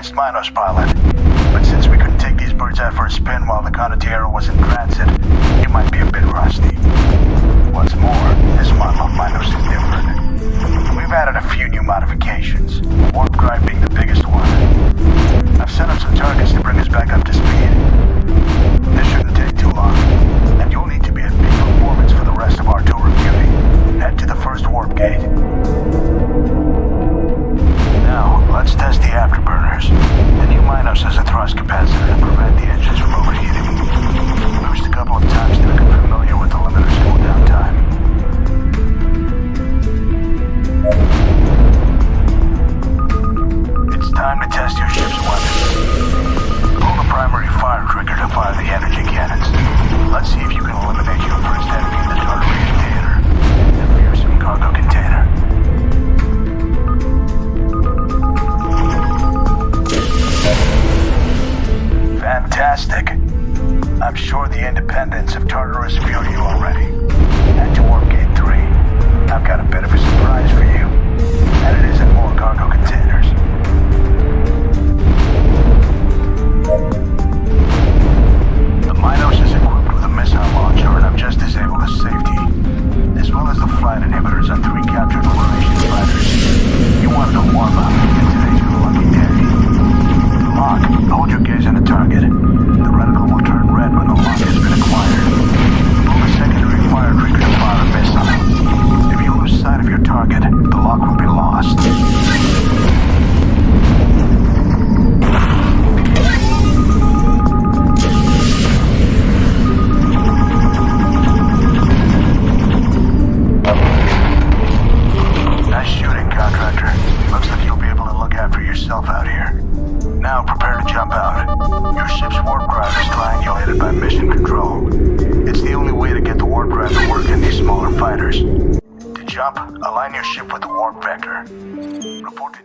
experienced Minos pilot, but since we couldn't take these birds out for a spin while the Condottiero was in transit, you might be a bit rusty. What's more, this model of Minos is different. We've added a few new modifications, warp drive being the biggest one. I've set up some targets to bring us back up to speed. This shouldn't take too long, and you'll need to be at peak performance for the rest of our tour of duty. Head to the first warp gate. Now, let's test the afterburners. The new Minos has a thrust capacitor to prevent the engines from overheating. Boost a couple of times to become familiar with the limiter's cooldown time. It's time to test your ship's weapons. Pull the primary fire trigger to fire the energy cannons. Let's see if you can eliminate your first enemy in the Tartarian theater, the fearsome cargo container. Fantastic. I'm sure the independents have Tartarus viewed you already. Head to Warp Gate 3. I've got a bit of a surprise for you, and it isn't more cargo containers. The Minos is equipped with a missile launcher, and I've just disabled the safety, as well as the flight inhibitors on 3 captured Liberation fighters. You wanted to warm up, and today's your lucky day. Lock, hold your gaze on the target. The reticle will turn red when the lock has been acquired. Pull the secondary fire trigger to fire a missile. If you lose sight of your target, the lock will be lost. Nice shooting, contractor. Looks like you'll be able to look after yourself out here. Now prepare to jump out. Your ship's warp drive is triangulated by mission control. It's the only way to get the warp drive to work in these smaller fighters. To jump, align your ship with the warp vector. Report to